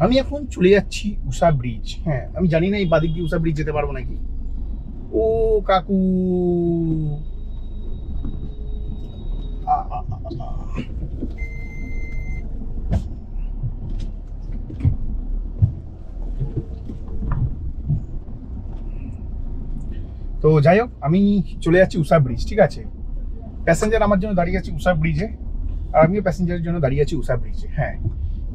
আমি এখন চলে যাচ্ছি উষা ব্রিজ। হ্যাঁ, আমি জানি না এই বাদিক দিয়ে উষা ব্রিজ যেতে পারবো নাকি। ও কাকু, আ, আ, আ, আ। তো যাই হোক, আমি চলে যাচ্ছি উষা ব্রিজ, ঠিক আছে। প্যাসেঞ্জার আমার জন্য দাঁড়িয়ে আছে উষা ব্রিজে, আর আমিও প্যাসেঞ্জারের জন্য দাঁড়িয়ে আছি উষা ব্রিজে। হ্যাঁ,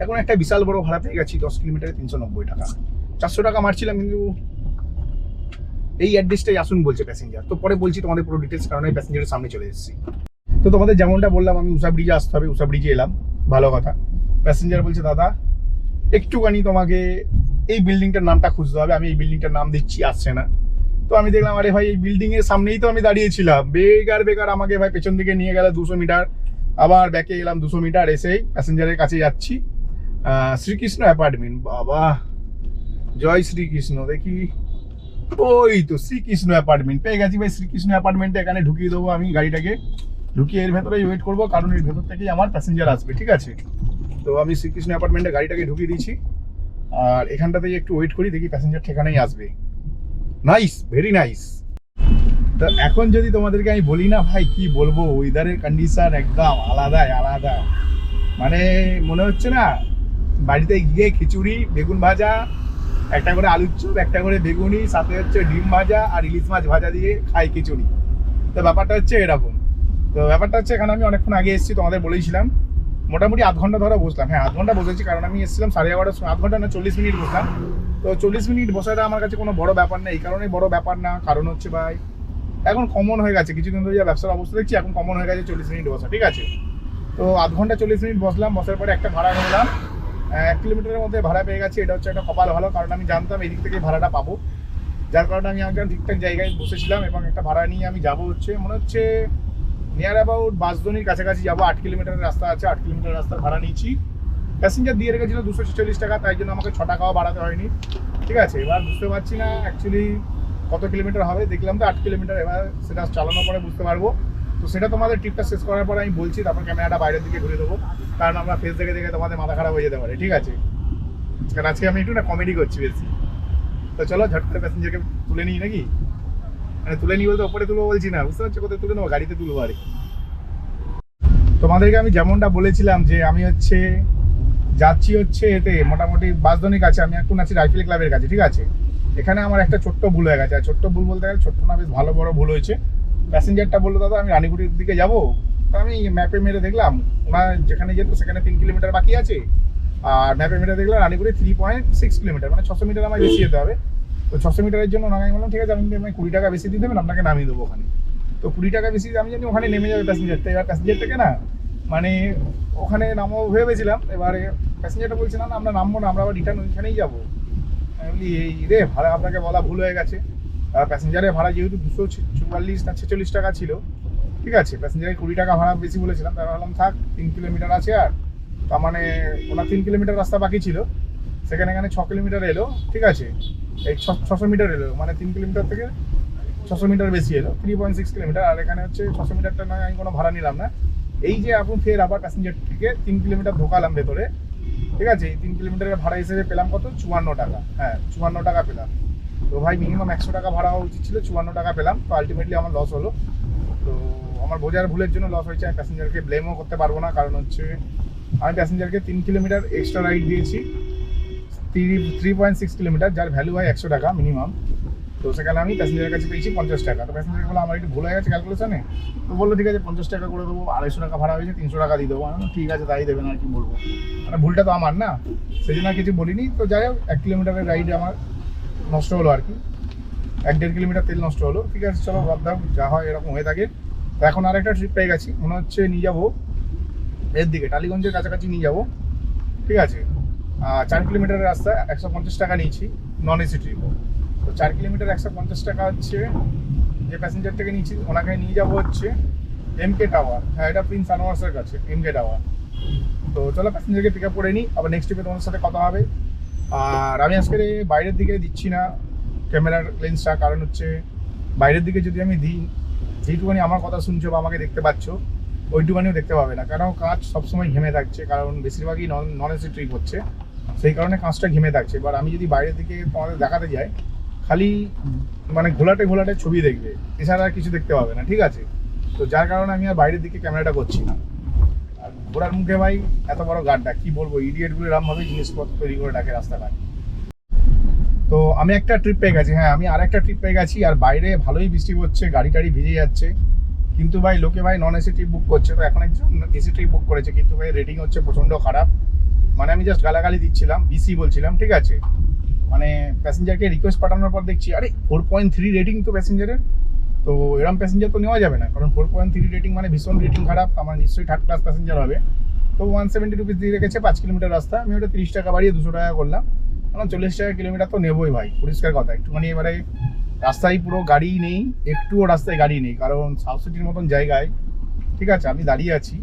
এখন একটা বিশাল বড় ভাড়া পেয়ে গেছি, 10 কিলোমিটারে 390 টাকা। 400 টাকা মারছিলাম, কিন্তু এই অ্যাড্রেসটাই আসুন বলছে প্যাসেঞ্জার। তো পরে বলছি তোমাদের পুরো ডিটেলস, কারণ আমি প্যাসেঞ্জারের সামনে চলে এসেছি। তো তোমাদের যেমনটা বললাম, আমি উষা ব্রিজে আসতে হবে, উষা ব্রিজে এলাম, ভালো কথা। প্যাসেঞ্জার বলছে দাদা একটুখানি তোমাকে এই বিল্ডিংটার নামটা খুঁজতে হবে। আমি এই বিল্ডিংটার নাম দিচ্ছি, আসছে না। তো আমি দেখলাম আরে ভাই, এই বিল্ডিং এর সামনেই তো আমি দাঁড়িয়েছিলাম। বেকার বেকার আমাকে ভাই পেছন দিকে নিয়ে গেল 200 মিটার, আবার ব্যাকে এলাম 200 মিটার, এসেই প্যাসেঞ্জারের কাছে যাচ্ছি। শ্রীকৃষ্ণ অ্যাপার্টমেন্ট, বাবা জয় শ্রীকৃষ্ণ। দেখি ওই তো শ্রীকৃষ্ণ অ্যাপার্টমেন্ট পেয়ে গেছি ভাই। শ্রীকৃষ্ণ অ্যাপার্টমেন্টে এখানে ঢুকিয়ে দেবো আমি গাড়িটাকে, ঢুকিয়ে এর ভেতরেই ওয়েট করবো, কারণ এর ভেতর থেকেই আমার প্যাসেঞ্জার আসবে, ঠিক আছে। তো আমি শ্রীকৃষ্ণ অ্যাপার্টমেন্টে গাড়িটাকে ঢুকিয়ে দিয়েছি, আর এখানটাতেই একটু ওয়েট করি, দেখি প্যাসেঞ্জার ঠিকানাই আসবে। Nice, very nice. তো এখন যদি তোমাদেরকে আমি বলি না ভাই, কি বলবো, ওয়েদারের কন্ডিশন একদম আলাদাই আলাদা। মানে মনে হচ্ছে না বাড়িতে গিয়ে খিচুড়ি, বেগুন ভাজা, একটা করে আলুর চপ, একটা করে বেগুনি, সাথে হচ্ছে ডিম ভাজা আর ইলিশ মাছ ভাজা দিয়ে খাই খিচুড়ি। তো ব্যাপারটা হচ্ছে এরকম। তো ব্যাপারটা হচ্ছে, এখানে আমি অনেকক্ষণ আগে এসেছি, তোমাদের বলেইছিলাম। মোটামুটি আধ ঘন্টা ধরে বসলাম। হ্যাঁ, আধ ঘন্টা বসেছি, কারণ আমি এসেছিলাম 11:30-র সময়। আধ ঘন্টা না, 40 মিনিট বসলাম। তো 40 মিনিট বসাটা আমার কাছে কোনো বড় ব্যাপার না। এই কারণে বড় ব্যাপার না, কারণ হচ্ছে ভাই এখন কমন হয়ে গেছে, কিছুদিন ধরে যা ব্যবসার অবস্থা দেখছি, এখন কমন হয়ে গেছে 40 মিনিট বসা, ঠিক আছে। তো আধ ঘন্টা 40 মিনিট বসলাম, বসার পরে একটা ভাড়া নিলাম। 1 কিলোমিটারের মধ্যে ভাড়া পেয়ে গেছি। এটা হচ্ছে একটা কপাল ভালো, কারণ আমি জানতাম এদিক থেকে ভাড়াটা পাবো, যার কারণে আমি একদম ঠিকঠাক জায়গায় বসেছিলাম। এবং একটা ভাড়া নিয়ে আমি যাবো হচ্ছে, মনে হচ্ছে নিয়ার অ্যাবাউট বাসদনির কাছাকাছি যাবো। 8 কিলোমিটারের রাস্তা আছে, 8 কিলোমিটার রাস্তার ভাড়া নিয়েছি। প্যাসেঞ্জার দিয়ে রেখেছিল 246 টাকা, তাই জন্য আমাকে 6 টাকাও বাড়াতে হয়নি, ঠিক আছে। এবার বুঝতে পারছি না অ্যাকচুয়ালি কত কিলোমিটার হবে। দেখলাম তো 8 কিলোমিটার, এবার সেটা চালানোর পরে বুঝতে পারবো। তো সেটা তোমাদের ট্রিপটা শেষ করার পরে আমি বলছি, তারপর ক্যামেরাটা বাইরের দিকে ঘুরে দেবো, কারণ আমরা ফেস দেখে দেখে তোমাদের মাথা খারাপ হয়ে যেতে পারে, ঠিক আছে। কারণ আজকে আমি একটু না কমেডি করছি বেশি। তো চলো ঝট করে প্যাসেঞ্জারকে তুলে নিই নাকি। মানে তুলে নিই বলতে ওপরে তুলবো বলছি না, বুঝতে পারছো, কোথায় তুলে নেবো, গাড়িতে তুলবো আর কি। তোমাদেরকে আমি যেমনটা বলেছিলাম যে আমি হচ্ছে যাচ্ছি হচ্ছে এতে, মোটামুটি বাসদনির কাছে। আমি এখন আছি রাইফেল ক্লাবের কাছে, ঠিক আছে। এখানে আমার একটা ছোট্ট ভুল হয়ে গেছে। আর ছোট্ট ভুল বলতে গেলে ছোট্ট না, বেশ ভালো বড় ভুল হয়েছে। প্যাসেঞ্জারটা বললো দাদা আমি রানীপুরের দিকে যাবো। তো আমি ম্যাপে মেরে দেখলাম ওনার যেখানে যেত সেখানে 3 কিলোমিটার বাকি আছে, আর ম্যাপে মেরে দেখলাম রানীপুরে 3.6 কিলোমিটার, মানে 600 মিটার আমার বেশি যেতে হবে। তো 600 মিটারের জন্য আমি বললাম ঠিক আছে, আমি 20 টাকা বেশি দিয়ে দেবেন, আপনাকে নামিয়ে দেবো ওখানে। তো 20 টাকা বেশি আমি জানি ওখানে নেমে যাবে প্যাসেঞ্জারটা। এবার প্যাসেঞ্জারটাকে না, মানে ওখানে নামও ভেবেছিলাম। এবারে প্যাসেঞ্জারটা বলছে না না, আমরা নামবো না, আমরা আবার রিটার্ন ওইখানেই যাবো। আমি বলি এই রে, ভাড়া আপনাকে বলা ভুল হয়ে গেছে। প্যাসেঞ্জারের ভাড়া যেহেতু 244 না 46 টাকা ছিল, ঠিক আছে। প্যাসেঞ্জারের 20 টাকা ভাড়া বেশি বলেছিলাম, তাই ভাবলাম থাক, 3 কিলোমিটার আছে। আর তার মানে ওনার 3 কিলোমিটার রাস্তা বাকি ছিল, সেখানে এখানে 6 কিলোমিটার এলো, ঠিক আছে। এই 600 মিটার এলো, মানে 3 কিলোমিটার থেকে 600 মিটার বেশি এলো, 3.6 কিলোমিটার। আর এখানে হচ্ছে 600 মিটারটা নয়, আমি কোনো ভাড়া নিলাম না। এই যে এখন ফের আবার প্যাসেঞ্জারটিকে 3 কিলোমিটার ঢোকালাম ভেতরে, ঠিক আছে। এই 3 কিলোমিটারের ভাড়া হিসেবে পেলাম কত, 54 টাকা। হ্যাঁ, 54 টাকা পেলাম। তো ভাই মিনিমাম 100 টাকা ভাড়া হওয়া উচিত ছিল, 54 টাকা পেলাম। তো আলটিমেটলি আমার লস হলো। তো আমার বোঝার ভুলের জন্য লস হয়েছে। আমি প্যাসেঞ্জারকে ব্লেমও করতে পারবো না, কারণ হচ্ছে আমি প্যাসেঞ্জারকে 3 কিলোমিটার এক্সট্রা রাইড দিয়েছি, 3.6 কিলোমিটার, যার ভ্যালু হয় 100 টাকা মিনিমাম। তো সেখানে আমি প্যাসেঞ্জারের কাছে পেয়েছি 50 টাকা। তো প্যাসেঞ্জার বলে আমার একটু ভুল হয়ে গেছে ক্যালকুলেশনে। তো বললো ঠিক আছে 50 টাকা করে দেবো, 250 টাকা ভাড়া হয়েছে, 300 টাকা দিয়ে দেবো। আমি ঠিক আছে তাই দেবেন, আর কি বলবো, মানে ভুলটা তো আমার না, সেই জন্য কিছু বলিনি। তো যাই হোক, 1 কিলোমিটারের রাইডে আমার নষ্ট হলো আর কি, 1-1.5 কিলোমিটার তেল নষ্ট হলো, ঠিক আছে। চলো বাদ দাও, যা হয় এরকম হয়ে থাকে। তো এখন আর একটা ট্রিপ পেয়ে গেছি, মনে হচ্ছে নিয়ে যাবো এর দিকে, টালিগঞ্জের কাছাকাছি নিয়ে যাবো, ঠিক আছে। 4 কিলোমিটারের রাস্তা, 150 টাকা নিয়েছি, নন এসি ট্রিপ। তো 4 কিলোমিটার 150 টাকা হচ্ছে, যে প্যাসেঞ্জার থেকে নিয়েছি ওনাকে নিয়ে যাবো হচ্ছে MK টাওয়ার। হ্যাঁ, এটা প্রিন্স আনোয়ার্সের কাছে MK টাওয়ার। তো চলো প্যাসেঞ্জারকে পিক আপ করে নিই, আবার নেক্সট ট্রিপে তোমাদের সাথে কথা হবে। আর আমি আজকে বাইরের দিকে দিচ্ছি না ক্যামেরার লেন্সটা, কারণ হচ্ছে বাইরের দিকে যদি আমি দিই, যেইটুখানি আমার কথা শুনছো বা আমাকে দেখতে পাচ্ছ, ওইটুখানিও দেখতে পাবে না, কারণ কাঁচ সবসময় ঘেমে থাকছে, কারণ বেশিরভাগই নন এসি ট্রিপ হচ্ছে। সেই কারণে কাঁচটা ঘেমে থাকছে। এবার আমি যদি বাইরে থেকে তোমাদের দেখাতে যাই, খালি মানে ঘোলাটে ঘোলাটে ছবি দেখবে, এছাড়া আর কিছু দেখতে পাবে না, ঠিক আছে। তো যার কারণে আমি আর বাইরের দিকে ক্যামেরাটা করছি না। আর ঘোড়ার মুখে ভাই এত বড় গাড্ডা, কি বলবো, ইডিয়েটগুলো এরমভাবে জিনিসপত্র তৈরি করে রাখে রাস্তাঘাট। তো আমি একটা ট্রিপ পেয়ে গেছি, হ্যাঁ আমি আর একটা ট্রিপ পেয়ে গেছি। আর বাইরে ভালোই বৃষ্টি পড়ছে, গাড়ি টাড়ি ভিজে যাচ্ছে, কিন্তু ভাই লোকে ভাই নন এসি ট্রিপ বুক করছে। তো এখন একজন এসি ট্রিপ বুক করেছে, কিন্তু ভাই রেটিং হচ্ছে প্রচণ্ড খারাপ। মানে আমি জাস্ট গালাগালি দিচ্ছিলাম, বিসি বলছিলাম, ঠিক আছে। মানে প্যাসেঞ্জারকে রিকোয়েস্ট পাঠানোর পর দেখছি আরে 4.3 রেটিং তো প্যাসেঞ্জারের। তো এরম প্যাসেঞ্জার তো নেওয়া যাবে না, কারণ 4.3 রেটিং মানে ভীষণ রেটিং খারাপ, আমার নিশ্চয়ই থার্ড ক্লাস প্যাসেঞ্জার হবে। তো 170 রুপিস দিয়ে রেখেছে 5 কিলোমিটার রাস্তা, আমি ওটা 30 টাকা বাড়িয়ে 200 টাকা করলাম। কারণ 40 টাকা কিলোমিটার তো নেবই ভাই, পরিষ্কার কথা। একটুখানি এবারে রাস্তায় পুরো গাড়ি নেই, একটুও রাস্তায় গাড়ি নেই, কারণ সাউথ সিটির মতন জায়গায়, ঠিক আছে, আমি দাঁড়িয়ে আছি,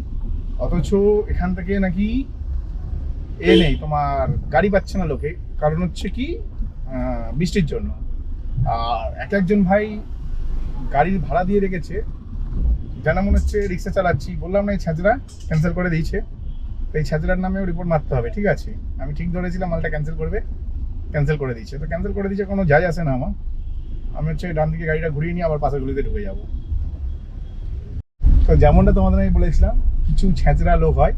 অথচ এখান থেকে নাকি নেই তোমার গাড়ি পাচ্ছে না লোকে। কারণ হচ্ছে কি, বৃষ্টির জন্য। আর একজন ভাই গাড়ির ভাড়া দিয়ে রেখেছে, যেন মনে হচ্ছে রিক্সা চালাচ্ছি। বললাম না এই ছাজরা ক্যান্সেল করে দিয়েছে, তো এই ছাজরার নামেও রিপোর্ট মারতে হবে, ঠিক আছে। আমি ঠিক ধরেছিলাম মালটা ক্যান্সেল করবে, ক্যান্সেল করে দিয়েছে। তো ক্যান্সেল করে দিয়েছে, কোনো যায় আসে না আমার। আমি হচ্ছে ডান দিকে গাড়িটা ঘুরিয়ে নিয়ে আবার পাশের গলিতে ঢুকে যাবো। তো যেমনটা তোমাদের আমি বলেছিলাম, কিছু ছেঁচড়া লোক হয়।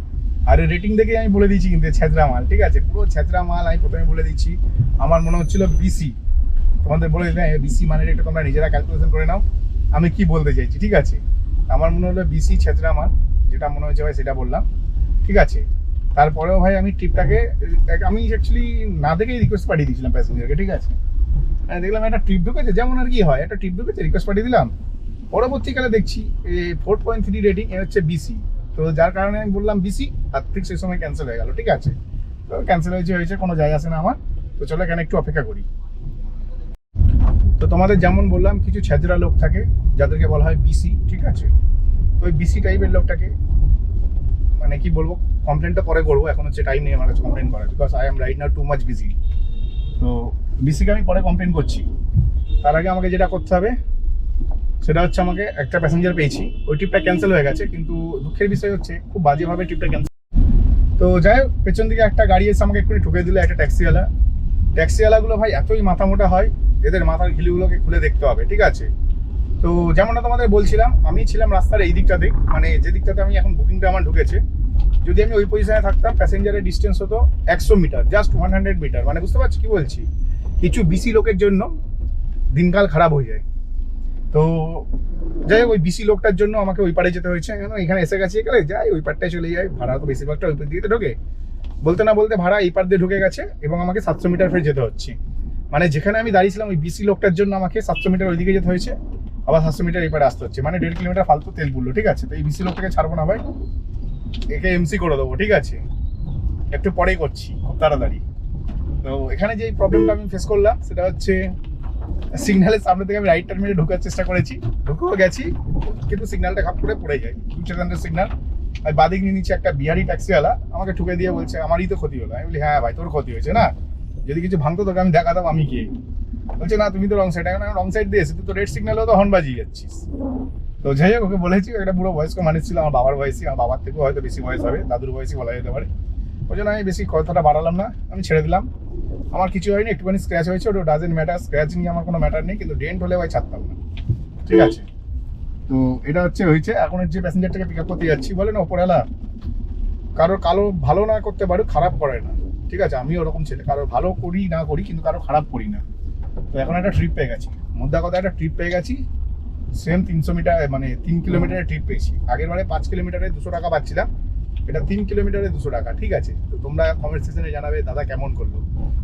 আর রেটিং দেখে আমি বলে দিচ্ছি কিন্তু ছেঁচড়া মাল, ঠিক আছে, পুরো ছেঁচড়া মাল। আমি প্রথমে বলে দিচ্ছি, আমার মনে হচ্ছিল বিসি, তোমাদের বলে দিলাম বিসি মানে এটা তোমরা নিজেরা ক্যালকুলেশন করে নাও আমি কি বলতে চাইছি, ঠিক আছে। আমার মনে হলো বিসি ছেঁচড়া মাল, যেটা মনে হচ্ছে ভাই সেটা বললাম, ঠিক আছে। তারপরেও ভাই আমি ট্রিপটাকে, আমি অ্যাকচুয়ালি না দেখেই রিকোয়েস্ট পাঠিয়ে দিয়েছিলাম প্যাসেঞ্জারকে, ঠিক আছে। দেখলাম একটা ট্রিপ ঢুকেছে, যেমন আর কি হয়, একটা ট্রিপ ঢুকেছে, রিকোয়েস্ট পাঠিয়ে দিলাম। পরবর্তীকালে দেখছি 4.3 রেটিং, এ হচ্ছে বিসি। তো যার কারণে আমি বললাম বিসি, আর ঠিক সেই সময় ক্যান্সেল হয়ে গেল, ঠিক আছে। তো ক্যান্সেল হয়েছে, কোনো যায় আসে না আমার। তো চলো এখানে একটু অপেক্ষা করি। তো তোমাদের যেমন বললাম, কিছু ছেঁচড়া লোক থাকে যাদেরকে বলা হয় বিসি, ঠিক আছে। তো ওই বিসি টাইপের লোকটাকে মানে কি বলবো, কমপ্লেনটা পরে করবো, এখন হচ্ছে টাইম নেই আমার কাছে কমপ্লেন করার, because I am right now too much busy. তো বিসিকে আমি পরে কমপ্লেন করছি। তার আগে আমাকে যেটা করতে হবে সেটা হচ্ছে, আমাকে একটা প্যাসেঞ্জার পেয়েছি, ওই ট্রিপটা ক্যান্সেল হয়ে গেছে, কিন্তু দুঃখের বিষয় হচ্ছে খুব বাজেভাবে ট্রিপটা ক্যান্সেল। তো যাই হোক, পেছন দিকে একটা গাড়ি এসে আমাকে একটু ঠুকে দিল, একটা ট্যাক্সিওয়ালা। ট্যাক্সিওয়ালাগুলো ভাই এতই মাথা মোটা হয়, এদের মাথার ঘিলুগুলোকে খুলে দেখতে হবে, ঠিক আছে। তো যেমনটা তোমাদের বলছিলাম, আমি ছিলাম রাস্তার এই দিকটাতে, মানে যে দিকটাতে আমি এখন বুকিংটা আমার ঢুকেছে। যদি আমি ওই পজিশনে থাকতাম, প্যাসেঞ্জারের ডিস্টেন্স হতো 100 মিটার, জাস্ট 100 মিটার, মানে বুঝতে পারছি কি বলছি। কিছু বিসি লোকের জন্য দিনকাল খারাপ হয়ে যায়। তো যাই হোক, ওই বিসি লোকটার জন্য আমাকে ওই পারে যেতে হয়েছে, কেন এখানে এসে গেছে গেলে যাই ওই পারটায় চলে যায়, ভাড়া তো বেশিরভাগটা ওই পার দিয়ে ঢোকে। বলতে না বলতে ভাড়া এই পার দিয়ে ঢুকে গেছে, এবং আমাকে 700 মিটার ফের যেতে হচ্ছে। মানে যেখানে আমি দাঁড়িয়েছিলাম ওই বিসি লোকটার জন্য আমাকে 700 মিটার ওইদিকে যেতে হয়েছে, আবার 700 মিটার এই পারে আসতে হচ্ছে, মানে 1.5 কিলোমিটার ফালতু তেল পুড়লো, ঠিক আছে। তো এই বিসি লোকটাকে ছাড়বো না ভাই, একে এমসি করে দেবো, ঠিক আছে। একটু পরেই করছি, খুব তাড়াতাড়ি। তো এখানে যে প্রবলেমটা আমি ফেস করলাম সেটা হচ্ছে, সিগন্যালের সামনে থেকে আমি রাইট টার্ন মেরে ঢোকার চেষ্টা করেছি, ঢুকেও গেছি, কিন্তু সিগন্যালটা খাপ করে পড়ে যায়, 2 সিগন্যাল। আমি বাদিক নিয়ে নিচ্ছি, একটা বিহারি ট্যাক্সিওয়ালা আমাকে ঠুকে দিয়ে বলছে আমারই তো ক্ষতি হলো। আমি বলি হ্যাঁ ভাই, তোর ক্ষতি হয়েছে না, যদি কিছু ভাঙতো তোকে আমি দেখাতাম আমি কে। বলছে না তুমি তো রং সাইড, এখন আমি রং সাইড দিয়েছি, তুই তো রেড সিগন্যালেও তো হর্ন বাজিয়ে যাচ্ছিস। তো যাই হোক, ওকে বলেছি, একটা পুরো বয়স্ক মানুষ ছিল, আমার বাবার বয়সী, আমার বাবার থেকেও হয়তো বেশি বয়স হবে, দাদুর বয়সী বলা যেতে পারে। ওই জন্য আমি বেশি কথাটা বাড়ালাম না, আমি ছেড়ে দিলাম। আমার কিছু হয়নি, একটুখানি স্ক্র্যাচ হয়েছে, ওটা ডাজেন্ট ম্যাটার, স্ক্র্যাচ নিয়ে আমার কোনো ম্যাটার নেই, কিন্তু ডেন্ট হলে ভাই ছাড়তাম না, ঠিক আছে। তো এটা হয়েছে এখন যে প্যাসেঞ্জারটাকে পিক আপ করতে যাচ্ছি, বলে না ওপরওয়ালা কারোর কালো ভালো না করতে পারে, খারাপ করে না, ঠিক আছে। আমি ওরকম ছেলে, কারোর ভালো করি না করি, কিন্তু কারো খারাপ করি না। তো এখন একটা ট্রিপ পেয়ে গেছি, মোদ্দা কথা একটা ট্রিপ পেয়ে গেছি, সেম 300 মিটার, মানে 3 কিলোমিটারের ট্রিপ পেয়েছি। আগের বারে 5 কিলোমিটারে 200 টাকা পাচ্ছিলাম, এটা 3 কিলোমিটারে 200 টাকা, ঠিক আছে। তো তোমরা কমেন্ট সেকশনে জানাবে দাদা কেমন করলো।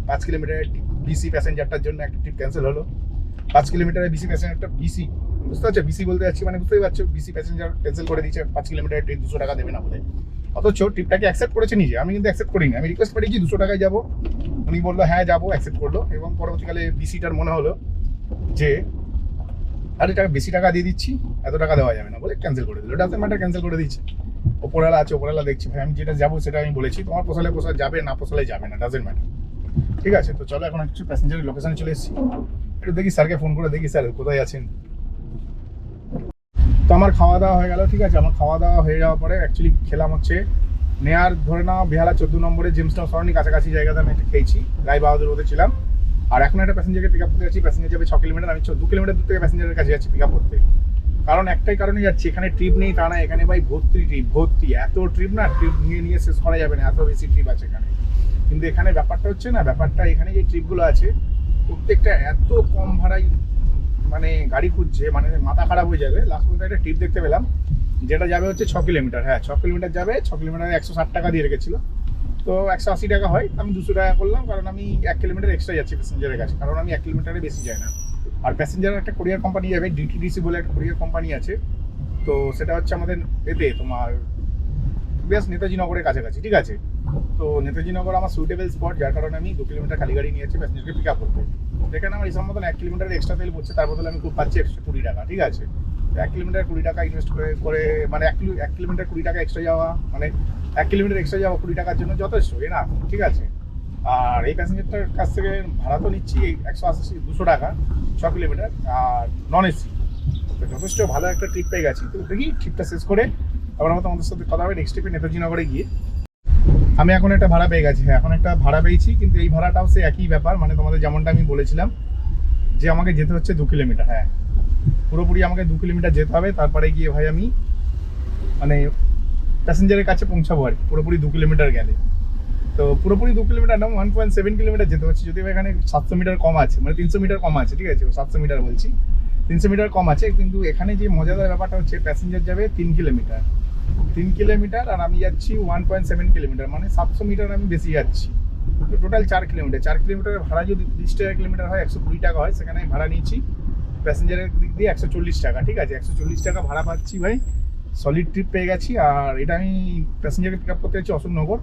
5 কিলোমিটারের বিসি প্যাসেঞ্জারটার জন্য একটা ট্রিপ ক্যান্সেল হলো, 5 কিলোমিটারের বিসি প্যাসেঞ্জারটা, বিসি বুঝতে পারছো, বিসি বলতে যাচ্ছি মানে বুঝতেই পারছো, বিসি প্যাসেঞ্জার ক্যান্সেল করে দিয়েছে 5 কিলোমিটারের ট্রিপ 200 টাকা দেবে না বলে। অথচ ট্রিপটাকে অ্যাকসেপ্ট করেছে নিজে, আমি কিন্তু অ্যাকসেপ্ট করিনি। আমি রিকোয়েস্ট পাঠিয়েছি 200 টাকায় যাবো, উনি বললো হ্যাঁ যাবো, অ্যাকসেপ্ট করলো। এবং পরবর্তীকালে বিসিটার মনে হলো যে আরে টাকা বেশি টাকা দিয়ে দিচ্ছি, এত টাকা দেওয়া যাবে না বলে ক্যান্সেল করে দিল। ডাজেন্ট ম্যাটার, ক্যান্সেল করে দিচ্ছে। ওপরওয়ালা আছে, ওপরওয়ালা দেখছি ভাই, আমি যেটা যাবো সেটা আমি বলেছি, তোমার পোষালে পোষালে যাবে, না পোষালে যাবে না, ডাজেন্ট ম্যাটার, ঠিক আছে। তো চলো এখন একটু প্যাসেঞ্জারের লোকেশনে চলে এসেছি, একটু দেখি স্যারকে ফোন করে দেখি স্যার কোথায় আছেন। তো আমার খাওয়া দাওয়া হয়ে গেল, ঠিক আছে। আমার খাওয়া দাওয়া হয়ে যাওয়ার পরে অ্যাকচুয়ালি খেলাম হচ্ছে নেয়ার ধরে নাও বেহালা 14 নম্বরে জেমসটাউন সরণি কাছাকাছি জায়গাতে আমি একটা খেয়েছি, রায় বাহাদুর রোডে ছিলাম। আর এখন একটা প্যাসেঞ্জারকে পিক আপ করতে যাচ্ছি, প্যাসেঞ্জার যাবে 6 কিলোমিটার, আমি 2 কিলোমিটার দূর থেকে প্যাসেঞ্জারের কাছে যাচ্ছি পিক আপ করতে। কারণ একটাই কারণে যাচ্ছি, এখানে ট্রিপ নেই তা না, এখানে ভাই ভর্তি ট্রিপ, ভর্তি এত ট্রিপ না, ট্রিপ নিয়ে নিয়ে শেষ করা যাবে না, এত বেশি ট্রিপ আছে এখানে। কিন্তু এখানে ব্যাপারটা হচ্ছে না, ব্যাপারটা এখানে যে ট্রিপগুলো আছে প্রত্যেকটা এত কম ভাড়ায় মানে গাড়ি খুঁজছে, মানে মাথা খারাপ হয়ে যাবে। লাস্ট পর্যন্ত একটা ট্রিপ দেখতে পেলাম যেটা যাবে হচ্ছে 6 কিলোমিটার, হ্যাঁ 6 কিলোমিটার যাবে, 6 কিলোমিটারে 160 টাকা দিয়ে রেখেছিল, তো 180 টাকা হয়, আমি 200 টাকা করলাম, কারণ আমি 1 কিলোমিটার এক্সট্রা যাচ্ছি প্যাসেঞ্জারের কাছে, কারণ আমি 1 কিলোমিটারে বেশি যাই না। আর প্যাসেঞ্জারের একটা কোরিয়ার কোম্পানি যাবে, ডিটিডিসি বলে একটা কোরিয়ার কোম্পানি আছে, তো সেটা হচ্ছে আমাদের এতে তোমার বেশ নেতাজি নগরের কাছাকাছি, ঠিক আছে। তো নেতাজি নগর আমার সুইটেবল স্পট, যার কারণে আমি 2 কিলোমিটার খালি গাড়ি নিয়েছি প্যাসেঞ্জারকে পিক আপ করতে। যেখানে আমার হিসাব মতন 1 কিলোমিটার এক্সট্রা তেল পড়ছে, তার বদলে আমি খুব পাচ্ছি 120 টাকা, ঠিক আছে। 1 কিলোমিটার 20 টাকা ইনভেস্ট করে মানে 1 কিলোমিটার 20 টাকা এক্সট্রা যাওয়া, মানে 1 কিলোমিটার এক্সট্রা যাওয়া 20 টাকার জন্য যথেষ্ট, না, ঠিক আছে। আর এই প্যাসেঞ্জারটার কাছ থেকে ভাড়া তো নিচ্ছি 180-200 টাকা 6 কিলোমিটার, আর নন এসি, তো যথেষ্ট ভালো একটা ট্রিপ পেয়ে গেছি। তো দেখি ট্রিপটা শেষ করে আবার আমার তোমাদের সাথে কথা হবে নেক্সট ট্রিপে নেতাজি নগরে গিয়ে। আমি এখন একটা ভাড়া পেয়ে গেছি, হ্যাঁ এখন একটা ভাড়া পেয়েছি, কিন্তু এই ভাড়াটাও সে একই ব্যাপার, মানে তোমাদের যেমনটা আমি বলেছিলাম যে আমাকে যেতে হচ্ছে 2 কিলোমিটার, হ্যাঁ পুরোপুরি আমাকে 2 কিলোমিটার যেতে হবে, তারপরে গিয়ে ভাই আমি মানে প্যাসেঞ্জারের কাছে পৌঁছাবো আর কি, পুরোপুরি 2 কিলোমিটার গেলে। তো পুরোপুরি 2 কিলোমিটার না, 1.7 কিলোমিটার যেতে হচ্ছে, যদিও এখানে 700 মিটার কম আছে, মানে 300 মিটার কম আছে, ঠিক আছে, 700 মিটার বলছি, 300 মিটার কম আছে। কিন্তু এখানে যে মজাদার ব্যাপারটা হচ্ছে প্যাসেঞ্জার যাবে 3 কিলোমিটার, 3 কিলোমিটার, আর আমি যাচ্ছি 1.7 কিলোমিটার, মানে 700 মিটার আমি বেশি যাচ্ছি। তো টোটাল 4 কিলোমিটার, 4 কিলোমিটারের ভাড়া যদি 30 টাকা কিলোমিটার হয়, 120 টাকা হয়, সেখানে আমি ভাড়া নিয়েছি প্যাসেঞ্জারের দিক দিয়ে 140 টাকা, ঠিক আছে। 140 টাকা ভাড়া পাচ্ছি ভাই, সলিড ট্রিপ পেয়ে গেছি। আর এটা আমি প্যাসেঞ্জারকে পিক আপ করতে যাচ্ছি অশোকনগর,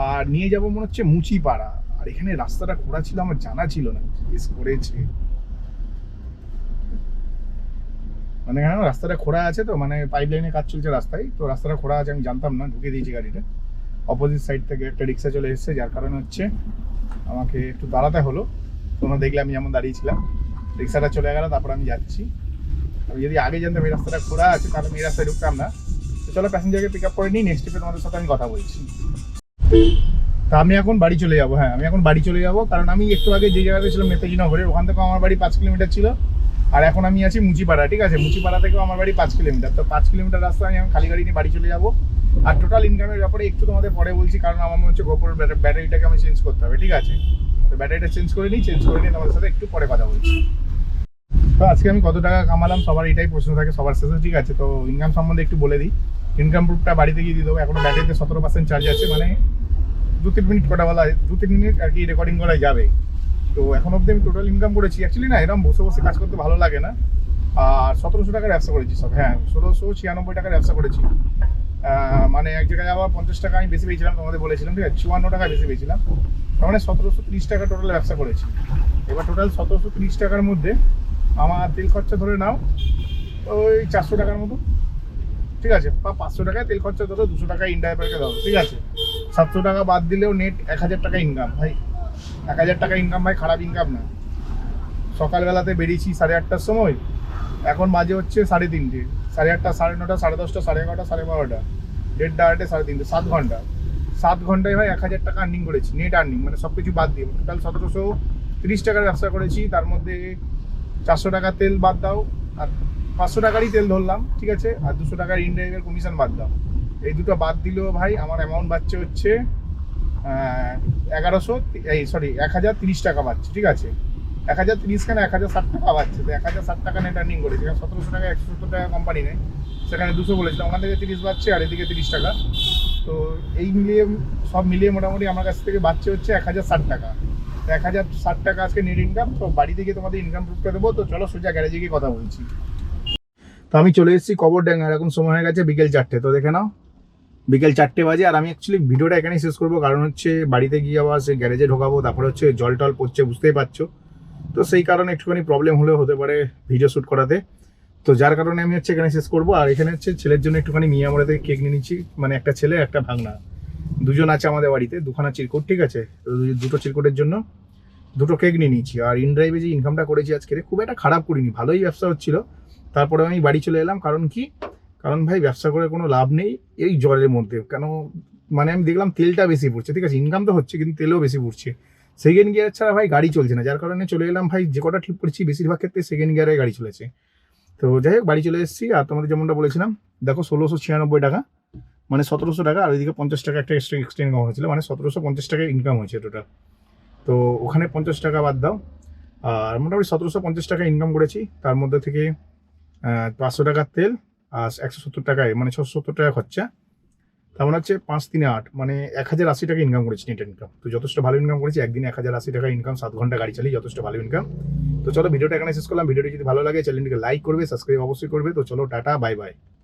আর নিয়ে যাবো মনে হচ্ছে মুচিপাড়া। আর এখানে রাস্তাটা খোঁড়া ছিল, আমার জানা ছিল না, কেস করেছে, মানে এখানে রাস্তাটা খোঁড়া আছে, তো মানে পাইপ লাইনের কাজ চলছে রাস্তায়, তো রাস্তাটা খোঁড়া আছে আমি জানতাম না, ঢুকে দিয়েছি গাড়িটা। অপোজিট সাইড থেকে একটা রিক্সা চলে এসেছে, যার কারণে হচ্ছে আমাকে একটু দাঁড়াতে হলো। তোমরা দেখলে আমি যেমন দাঁড়িয়েছিলাম, রিক্সাটা চলে গেল, তারপর আমি যাচ্ছি। আমি যদি আগে জানতাম এই রাস্তাটা খোঁড়া আছে, তাহলে আমি এই রাস্তায় ঢুকতাম না। তো চলো প্যাসেঞ্জারকে পিক আপ করে নিই, নেক্সট ট্রিপে তোমাদের সাথে আমি কথা বলছি। তা আমি এখন বাড়ি চলে যাবো, হ্যাঁ আমি এখন বাড়ি চলে যাবো, কারণ আমি একটু আগে যে জায়গাতে ছিলাম নেতাজি নগরে, ওখান থেকে আমার বাড়ি 5 কিলোমিটার ছিল, আর এখন আমি আছি মুচিপাড়া, ঠিক আছে। মুচিপাড়া থেকেও আমার বাড়ি 5 কিলোমিটার, তো 5 কিলোমিটার রাস্তা আমি এখন খালি গাড়ি নিয়ে বাড়ি চলে যাবো। আর টোটাল ইনকামের ব্যাপারে একটু তোমাদের পরে বলছি, কারণ আমার মনে হচ্ছে গোপর ব্যাটারিটাকে আমি চেঞ্জ করতে হবে, ঠিক আছে। তো ব্যাটারিটা চেঞ্জ করে নিই, চেঞ্জ করে নিয়ে তোমাদের সাথে একটু পরে কথা বলছি। তো আজকে আমি কত টাকা কামালাম সবার এটাই প্রশ্ন থাকে সবার শেষে, ঠিক আছে। তো ইনকাম সম্বন্ধে একটু বলে দিই, ইনকাম প্রুফটা বাড়িতে গিয়ে দিয়ে দেবো। এখনো ব্যাটারিতে 17% চার্জ আছে, মানে 2-3 মিনিট কটা বলা, 2-3 মিনিট আর কি রেকর্ডিং করা যাবে। তো এখন অব্দি আমি টোটাল ইনকাম করেছি, অ্যাকচুয়ালি না এরকম বসে বসে কাজ করতে ভালো লাগে না। আর 1700 টাকার ব্যবসা করেছি সব, হ্যাঁ 1696 টাকার ব্যবসা করেছি। মানে এক জায়গায় আবার 50 টাকা আমি বেশি পেয়েছিলাম, তোমাদের বলেছিলাম, ঠিক আছে, 54 টাকা বেশি পেয়েছিলাম, তার মানে 1730 টাকা টোটাল ব্যবসা করেছি। এবার টোটাল 1730 টাকার মধ্যে আমার তেল খরচা ধরে নাও ওই 400 টাকার মতো, ঠিক আছে, বা 500 টাকায় তেল খরচা ধরো, 200 টাকা ইনড্রাইভারকে দাও, ঠিক আছে। 700 টাকা বাদ দিলেও নেট 1000 টাকা ইনকাম ভাই, 1000 টাকা ইনকাম ভাই, খারাপ ইনকাম না। সকালবেলাতে বেরিয়েছি 8:30টার সময়, এখন বাজে হচ্ছে 3:30, 8:30, 9:30, 10:30, 11:30, 12:30, 1:30, 3:30, 7 ঘন্টা। 7 ঘন্টায় ভাই 1000 টাকা আর্নিং করেছি, নেট আর্নিং, মানে সব কিছু বাদ দিয়ে টোটাল 1730 টাকার ব্যবসা করেছি। তার মধ্যে 400 টাকা তেল বাদ দাও, আর 500 টাকারই তেল ধরলাম, ঠিক আছে, আর 200 টাকার ইনড্রাইভের কমিশন বাদ দাও। এই দুটো বাদ দিলেও ভাই আমার অ্যামাউন্ট বাড়ছে হচ্ছে 1030 টাকা বাড়ছে, ঠিক আছে। 1030 কেন, 1060 টাকা বাড়ছে, তো 1060 টাকা নেট আর্নিং করেছে। 1700 টাকা 170 টাকা কোম্পানি নেয়, সেখানে 200 বলেছিলাম, ওখান থেকে 30 বাড়ছে, আর এদিকে 30 টাকা। তো এই মিলিয়ে সব মিলিয়ে মোটামুটি আমার কাছ থেকে বাড়ছে হচ্ছে 1060 টাকা। 1060 টাকা আজকে নেট ইনকাম। তো বাড়িতে গিয়ে তোমাদের ইনকাম প্রুফটা দেবো। তো চলো সোজা গ্যারেজে গিয়ে কথা বলছি। তো আমি চলে এসেছি কবরডাঙ্গা, এখন সময় হয়ে গেছে বিকেল 4টে। তো দেখে নাও বিকেল 4টে বাজে, আর আমি অ্যাকচুয়ালি ভিডিওটা এখানেই শেষ করবো, কারণ হচ্ছে বাড়িতে গিয়ে আবার সে গ্যারেজে ঢোকাবো, তারপরে হচ্ছে জল টল পড়ছে, বুঝতেই পারছো। তো সেই কারণে একটুখানি প্রবলেম হলেও হতে পারে ভিডিও শ্যুট করাতে, তো যার কারণে আমি হচ্ছে এখানে শেষ করবো। আর এখানে হচ্ছে ছেলের জন্য একটুখানি মিয়ামোড়া থেকে কেক নিয়ে নিচ্ছি, মানে একটা ছেলে একটা ভাগনা, দুজন আছে আমাদের বাড়িতে, দুখানা চিরকুট, ঠিক আছে। তো দুটো চিরকুটের জন্য দুটো কেক নিয়ে নিচ্ছি। আর ইনড্রাইভে যে ইনকামটা করেছি আজকে খুব একটা খারাপ করিনি, ভালোই ব্যবসা হচ্ছিল। তারপরে আমি বাড়ি চলে এলাম, কারণ কি, কারণ ভাই ব্যবসা করে কোনো লাভ নেই এই জলের মধ্যে। কেন মানে আমি দেখলাম তেলটা বেশি পড়ছে, ঠিক আছে ইনকাম তো হচ্ছে কিন্তু তেলও বেশি পড়ছে। সেকেন্ড গিয়ার ছাড়া ভাই গাড়ি চলছে না, যার কারণে চলে এলাম ভাই। যে কটা ট্রিপ করেছি বেশিরভাগ ক্ষেত্রে সেকেন্ড গিয়ারে গাড়ি চলেছে। তো যাই হোক বাড়ি চলে এসেছি। আর তোমাদের যেমনটা বলেছিলাম দেখো 1696 টাকা, মানে 1700 টাকা, আর ওইদিকে 50 টাকা একটা এক্সট্রা ইনকাম হয়েছিল, মানে 1750 টাকা ইনকাম হয়েছে টোটাল। তো ওখানে 50 টাকা বাদ দাও, আর মোটামুটি 1750 টাকা ইনকাম করেছি। তার মধ্যে থেকে 500 টাকার তেল আর 170 টাকায় মানে 670 টাকা খরচা। তার মানে হচ্ছে 5 3 8 মানে 1080 টাকা ইনকাম করেছি, নেট ইনকাম। তো যথেষ্ট ভালো ইনকাম করেছি একদিনে 1080 টাকা ইনকাম, 7 ঘন্টা গাড়ি চালিয়ে যথেষ্ট ভালো ইনকাম। তো চলো ভিডিওটা এখানে শেষ করলাম। ভিডিওটি যদি ভালো লাগে চ্যানেলটিকে লাইক করবে, সাবস্ক্রাইব অবশ্যই করবে। তো চলো টাটা, বাই বাই।